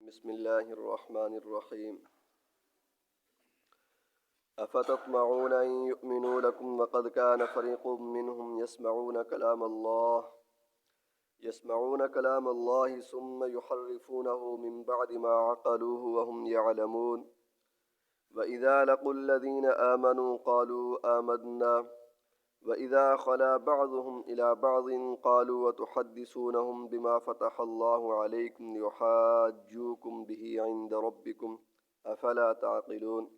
بسم الله الرحمن الرحيم أفتطمعون أن يؤمنوا لكم وقد كان فريق منهم يسمعون كلام الله ثم يحرفونه من بعد ما عقلوه وهم يعلمون وإذا لقوا الذين آمنوا قالوا آمنا وإذا خلا بعضهم إلى بعض قالوا وتحدثونهم بما فتح الله عليكم ليحاجوكم به عند ربكم أفلا تعقلون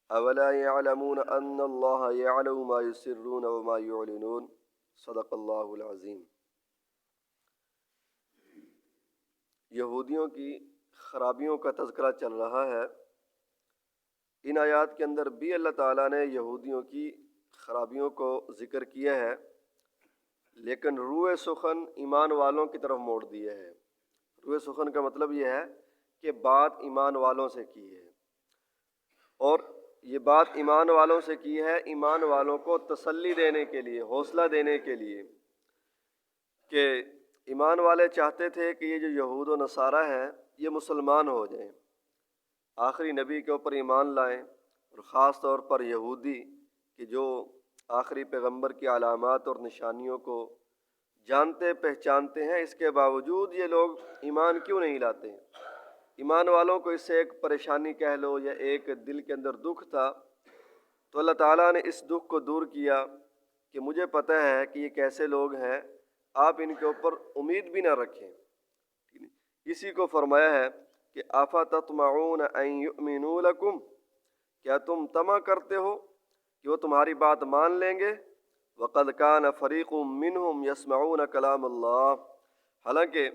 أولا يعلمون أن الله يعلم ما يسرون وما يعلنون صدق اللہ العظیم۔ یہودیوں کی خرابیوں کا تذکرہ چل رہا ہے۔ ان آیات کے اندر بھی اللہ تعالیٰ نے یہودیوں کی خرابیوں کو ذکر کیا ہے، لیکن روئے سخن ایمان والوں کی طرف موڑ دیا ہے۔ روئے سخن کا مطلب یہ ہے کہ بات ایمان والوں سے کی ہے، اور یہ بات ایمان والوں سے کی ہے ایمان والوں کو تسلی دینے کے لیے، حوصلہ دینے کے لیے، کہ ایمان والے چاہتے تھے کہ یہ جو یہود و نصارہ ہیں یہ مسلمان ہو جائیں، آخری نبی کے اوپر ایمان لائیں، اور خاص طور پر یہودی کہ جو آخری پیغمبر کی علامات اور نشانیوں کو جانتے پہچانتے ہیں، اس کے باوجود یہ لوگ ایمان کیوں نہیں لاتے؟ ایمان والوں کو اس سے ایک پریشانی کہہ لو یا ایک دل کے اندر دکھ تھا، تو اللہ تعالیٰ نے اس دکھ کو دور کیا کہ مجھے پتہ ہے کہ یہ کیسے لوگ ہیں، آپ ان کے اوپر امید بھی نہ رکھیں۔ اسی کو فرمایا ہے کہ افتطمعون ان یؤمنوا لکم، کیا تم طمع کرتے ہو کہ وہ تمہاری بات مان لیں گے؟ وقد کان فریق منہم یسمعون کلام اللہ، حالانکہ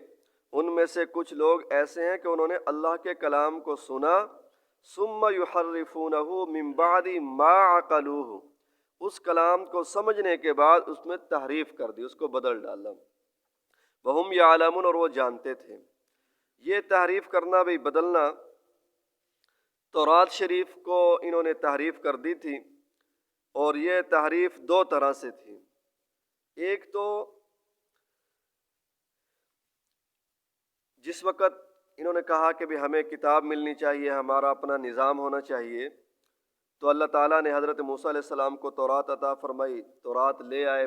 ان میں سے کچھ لوگ ایسے ہیں کہ انہوں نے اللہ کے کلام کو سنا، ثم یحرفونہ من بعد ما عقلوہ، اس کلام کو سمجھنے کے بعد اس میں تحریف کر دی، اس کو بدل ڈالا، وہم یعلمون، اور وہ جانتے تھے۔ یہ تحریف کرنا بھی بدلنا، تورات شریف کو انہوں نے تحریف کر دی تھی، اور یہ تحریف دو طرح سے تھی۔ ایک تو جس وقت انہوں نے کہا کہ بھی ہمیں کتاب ملنی چاہیے، ہمارا اپنا نظام ہونا چاہیے، تو اللہ تعالیٰ نے حضرت موسیٰ علیہ السلام کو تورات عطا فرمائی، تورات لے آئے،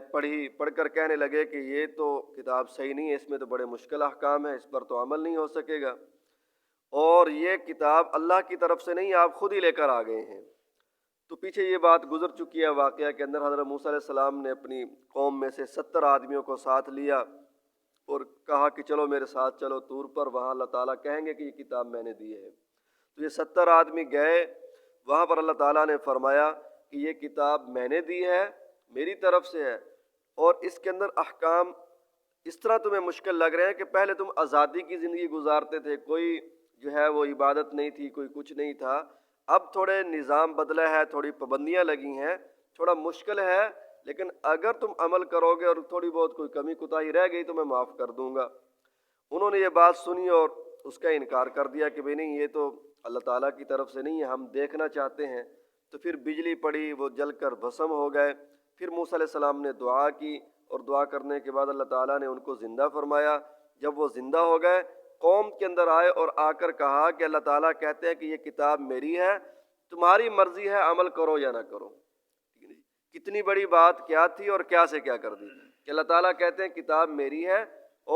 پڑھ کر کہنے لگے کہ یہ تو کتاب صحیح نہیں ہے، اس میں تو بڑے مشکل احکام ہیں، اس پر تو عمل نہیں ہو سکے گا، اور یہ کتاب اللہ کی طرف سے نہیں، آپ خود ہی لے کر آ گئے ہیں۔ تو پیچھے یہ بات گزر چکی ہے واقعہ کے اندر، حضرت موسیٰ علیہ السلام نے اپنی قوم میں سے 70 آدمیوں کو ساتھ لیا اور کہا کہ چلو میرے ساتھ چلو طور پر، وہاں اللہ تعالیٰ کہیں گے کہ یہ کتاب میں نے دی ہے۔ تو یہ 70 آدمی گئے، وہاں پر اللہ تعالیٰ نے فرمایا کہ یہ کتاب میں نے دی ہے، میری طرف سے ہے، اور اس کے اندر احکام اس طرح تمہیں مشکل لگ رہے ہیں کہ پہلے تم آزادی کی زندگی گزارتے تھے، کوئی جو ہے وہ عبادت نہیں تھی، کوئی کچھ نہیں تھا، اب تھوڑے نظام بدلا ہے، تھوڑی پابندیاں لگی ہیں، تھوڑا مشکل ہے، لیکن اگر تم عمل کرو گے اور تھوڑی بہت کوئی کمی کوتاہی رہ گئی تو میں معاف کر دوں گا۔ انہوں نے یہ بات سنی اور اس کا انکار کر دیا کہ بھئی نہیں، یہ تو اللہ تعالیٰ کی طرف سے نہیں ہے، ہم دیکھنا چاہتے ہیں۔ تو پھر بجلی پڑی، وہ جل کر بھسم ہو گئے۔ پھر موسیٰ علیہ السلام نے دعا کی، اور دعا کرنے کے بعد اللہ تعالیٰ نے ان کو زندہ فرمایا۔ جب وہ زندہ ہو گئے، قوم کے اندر آئے اور آ کر کہا کہ اللہ تعالیٰ کہتے ہیں کہ یہ کتاب میری ہے، تمہاری مرضی ہے عمل کرو یا نہ کرو۔ کتنی بڑی بات کیا تھی اور کیا سے کیا کر دی کہ اللہ تعالیٰ کہتے ہیں کتاب میری ہے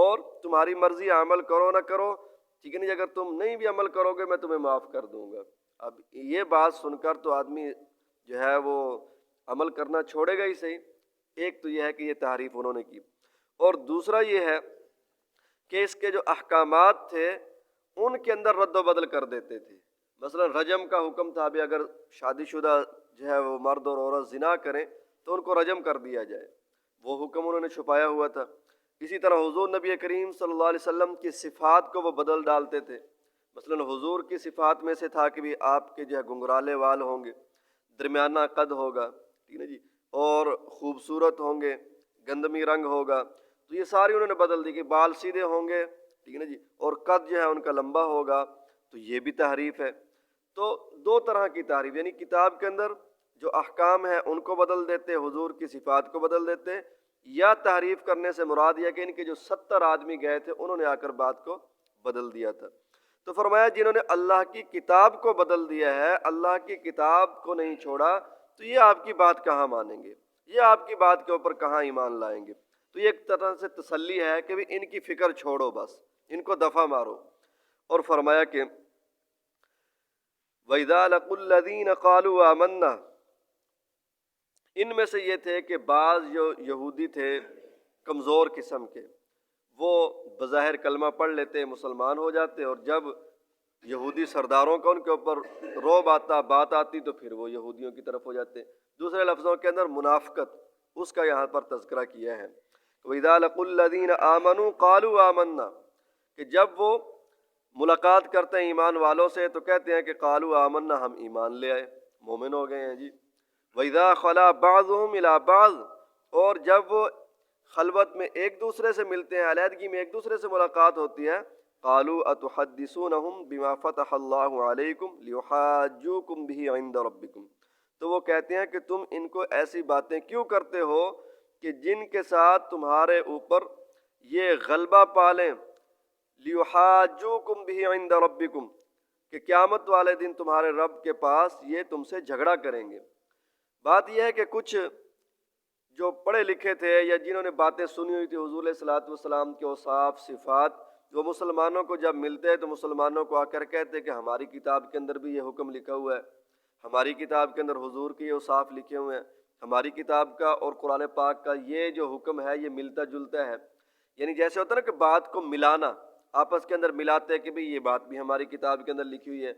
اور تمہاری مرضی ہے عمل کرو نہ کرو، ٹھیک ہے نہیں، اگر تم نہیں بھی عمل کرو گے میں تمہیں معاف کر دوں گا۔ اب یہ بات سن کر تو آدمی جو ہے وہ عمل کرنا چھوڑے گا ہی صحیح۔ ایک تو یہ ہے کہ یہ تحریف انہوں نے کی، اور دوسرا یہ ہے کہ اس کے جو احکامات تھے ان کے اندر رد و بدل کر دیتے تھے۔ مثلا رجم کا حکم تھا، بھی اگر شادی شدہ جو ہے وہ مرد اور عورت زنا کریں تو ان کو رجم کر دیا جائے، وہ حکم انہوں نے چھپایا ہوا تھا۔ اسی طرح حضور نبی کریم صلی اللہ علیہ وسلم کی صفات کو وہ بدل ڈالتے تھے۔ مثلا حضور کی صفات میں سے تھا کہ بھی آپ کے جو ہے گنگرالے وال ہوں گے، درمیانہ قد ہوگا، ٹھیک ہے جی، اور خوبصورت ہوں گے، گندمی رنگ ہوگا، تو یہ ساری انہوں نے بدل دی کہ بال سیدھے ہوں گے، ٹھیک ہے نا جی، اور قد جو ہے ان کا لمبا ہوگا، تو یہ بھی تحریف ہے۔ تو دو طرح کی تحریف، یعنی کتاب کے اندر جو احکام ہیں ان کو بدل دیتے، حضور کی صفات کو بدل دیتے، یا تحریف کرنے سے مراد یہ کہ ان کے جو 70 آدمی گئے تھے انہوں نے آ کر بات کو بدل دیا تھا۔ تو فرمایا جنہوں نے اللہ کی کتاب کو بدل دیا ہے، اللہ کی کتاب کو نہیں چھوڑا، تو یہ آپ کی بات کہاں مانیں گے، یہ آپ کی بات کے اوپر کہاں ایمان لائیں گے۔ تو یہ ایک طرح سے تسلی ہے کہ بھی ان کی فکر چھوڑو، بس ان کو دفع مارو۔ اور فرمایا کہ وَإِذَا لَقُوا الَّذِينَ قَالُوا آمَنَّا، ان میں سے یہ تھے کہ بعض جو یہودی تھے کمزور قسم کے، وہ بظاہر کلمہ پڑھ لیتے، مسلمان ہو جاتے، اور جب یہودی سرداروں کا ان کے اوپر روب آتا، بات آتی، تو پھر وہ یہودیوں کی طرف ہو جاتے۔ دوسرے لفظوں کے اندر منافقت، اس کا یہاں پر تذکرہ کیا ہے۔ وَإِذَا لَقُوا الَّذِينَ آمَنُوا قَالُوا آمَنَّا، کہ جب وہ ملاقات کرتے ہیں ایمان والوں سے تو کہتے ہیں کہ قالوا آمنا، ہم ایمان لے آئے، مومن ہو گئے ہیں جی۔ وَإِذَا خَلَا بَعْضُهُمْ إِلَىٰ بَعْضٍ، اور جب وہ خلوت میں ایک دوسرے سے ملتے ہیں، علیحدگی میں ایک دوسرے سے ملاقات ہوتی ہے، قَالُوا أَتُحَدِّثُونَهُمْ بِمَا فَتَحَ اللَّهُ عَلَيْكُمْ لِيُحَاجُّوكُمْ بِهِ عِندَ رَبِّكُمْ، تو وہ کہتے ہیں کہ تم ان کو ایسی باتیں کیوں کرتے ہو کہ جن کے ساتھ تمہارے اوپر یہ غلبہ پالیں، لِيُحَاجُّوكُمْ بِهِ عِندَ رَبِّكُمْ، کہ قیامت والے دن تمہارے رب کے پاس یہ تم سے جھگڑا کریں گے۔ بات یہ ہے کہ کچھ جو پڑھے لکھے تھے یا جنہوں نے باتیں سنی ہوئی تھی حضور علیہ الصلوۃ والسلام کے اوصاف صفات، وہ مسلمانوں کو جب ملتے تو مسلمانوں کو آ کر کہتے کہ ہماری کتاب کے اندر بھی یہ حکم لکھا ہوا ہے، ہماری کتاب کے اندر حضور کے یہ اوصاف لکھے ہوئے ہیں، ہماری کتاب کا اور قرآن پاک کا یہ جو حکم ہے یہ ملتا جلتا ہے۔ یعنی جیسے ہوتا ہے نا کہ بات کو ملانا، آپس کے اندر ملاتے کہ بھی یہ بات بھی ہماری کتاب کے اندر لکھی ہوئی ہے۔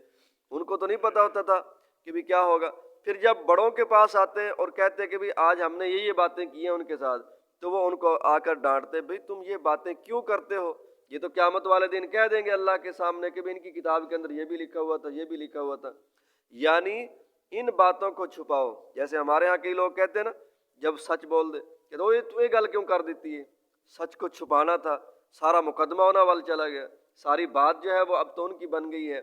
ان کو تو نہیں پتہ ہوتا تھا کہ بھی کیا ہوگا۔ پھر جب بڑوں کے پاس آتے اور کہتے کہ بھی آج ہم نے یہ باتیں کی ہیں ان کے ساتھ، تو وہ ان کو آ کر ڈانٹتے، بھئی تم یہ باتیں کیوں کرتے ہو، یہ تو قیامت والے دن کہہ دیں گے اللہ کے سامنے کہ بھی ان کی کتاب کے اندر یہ بھی لکھا ہوا تھا، یہ بھی لکھا ہوا تھا۔ یعنی ان باتوں کو چھپاؤ، جیسے ہمارے ہاں کئی لوگ کہتے ہیں نا، جب سچ بول دے کہ تو یہ تمہیں گل کیوں کر دیتی ہے، سچ کو چھپانا تھا، سارا مقدمہ ہونا وال چلا گیا، ساری بات جو ہے وہ اب تو ان کی بن گئی ہے۔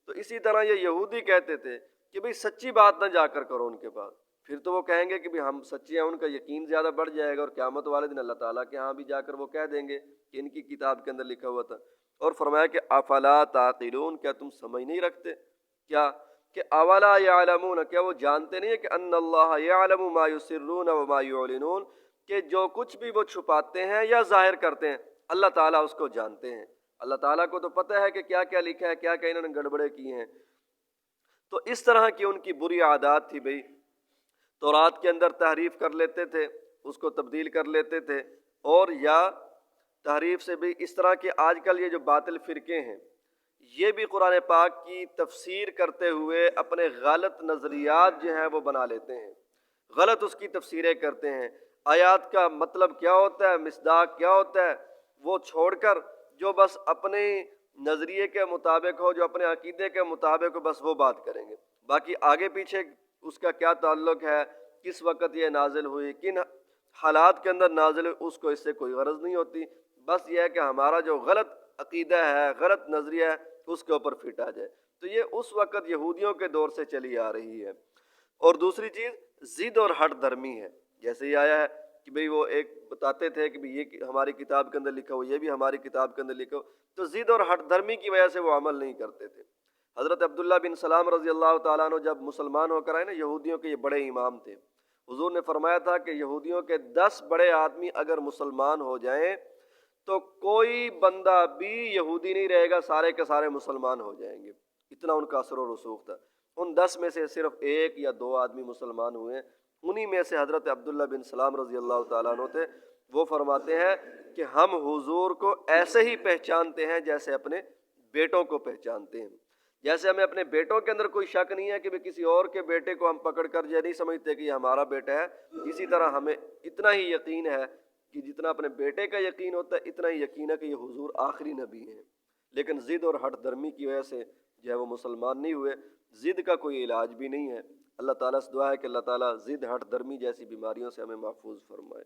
تو اسی طرح یہ یہودی کہتے تھے کہ بھئی سچی بات نہ جا کر کرو ان کے پاس، پھر تو وہ کہیں گے کہ بھی ہم سچے ہیں، ان کا یقین زیادہ بڑھ جائے گا، اور قیامت والے دن اللہ تعالیٰ کے ہاں بھی جا کر وہ کہہ دیں گے کہ ان کی کتاب کے اندر لکھا ہوا تھا۔ اور فرمایا کہ افلا تعقلون، کیا تم سمجھ نہیں رکھتے، کیا کہ اولا یعلمون، کیا وہ جانتے نہیں ہیں کہ ان اللہ یعلم ما یسرون وما یعلنون، کہ جو کچھ بھی وہ چھپاتے ہیں یا ظاہر کرتے ہیں اللہ تعالیٰ اس کو جانتے ہیں۔ اللہ تعالیٰ کو تو پتہ ہے کہ کیا کیا لکھا ہے، کیا کیا انہوں نے گڑبڑے کی ہیں۔ تو اس طرح کی ان کی بری عادات تھی بھئی، تورات کے اندر تحریف کر لیتے تھے، اس کو تبدیل کر لیتے تھے، اور یا تحریف سے بھی اس طرح کے آج کل یہ جو باطل فرقے ہیں، یہ بھی قرآن پاک کی تفسیر کرتے ہوئے اپنے غلط نظریات جو ہیں وہ بنا لیتے ہیں، غلط اس کی تفسیریں کرتے ہیں۔ آیات کا مطلب کیا ہوتا ہے، مصداق کیا ہوتا ہے، وہ چھوڑ کر جو بس اپنے نظریے کے مطابق ہو، جو اپنے عقیدے کے مطابق ہو، بس وہ بات کریں گے۔ باقی آگے پیچھے اس کا کیا تعلق ہے، کس وقت یہ نازل ہوئی، کن حالات کے اندر نازل ہوئی، اس کو اس سے کوئی غرض نہیں ہوتی۔ بس یہ ہے کہ ہمارا جو غلط عقیدہ ہے، غلط نظریہ ہے، اس کے اوپر فٹ آ جائے۔ تو یہ اس وقت یہودیوں کے دور سے چلی آ رہی ہے۔ اور دوسری چیز ضد اور ہٹ درمی ہے، جیسے یہ آیا ہے کہ بھئی وہ ایک بتاتے تھے کہ یہ ہماری کتاب کے اندر لکھا ہو، یہ بھی ہماری کتاب کے اندر لکھا ہو، تو ضد اور ہٹ درمی کی وجہ سے وہ عمل نہیں کرتے تھے۔ حضرت عبداللہ بن سلام رضی اللہ تعالیٰ عنہ جب مسلمان ہو کر آئے نا، یہودیوں کے یہ بڑے امام تھے، حضور نے فرمایا تھا کہ یہودیوں کے 10 بڑے آدمی اگر مسلمان ہو جائیں تو کوئی بندہ بھی یہودی نہیں رہے گا، سارے کے سارے مسلمان ہو جائیں گے، اتنا ان کا اثر و رسوخ تھا۔ ان 10 میں سے صرف 1 یا 2 آدمی مسلمان ہوئے، انہی میں سے حضرت عبداللہ بن سلام رضی اللہ تعالیٰ عنہ تھے۔ وہ فرماتے ہیں کہ ہم حضور کو ایسے ہی پہچانتے ہیں جیسے اپنے بیٹوں کو پہچانتے ہیں، جیسے ہمیں اپنے بیٹوں کے اندر کوئی شک نہیں ہے کہ کسی اور کے بیٹے کو ہم پکڑ کر یہ نہیں سمجھتے کہ یہ ہمارا بیٹا ہے، اسی طرح ہمیں اتنا ہی یقین ہے کہ جتنا اپنے بیٹے کا یقین ہوتا ہے، اتنا ہی یقین ہے کہ یہ حضور آخری نبی ہیں۔ لیکن ضد اور ہٹ درمی کی وجہ سے جو ہے وہ مسلمان نہیں ہوئے۔ ضد کا کوئی علاج بھی نہیں ہے۔ اللہ تعالیٰ سے دعا ہے کہ اللہ تعالیٰ ضد ہٹ درمی جیسی بیماریوں سے ہمیں محفوظ فرمائے۔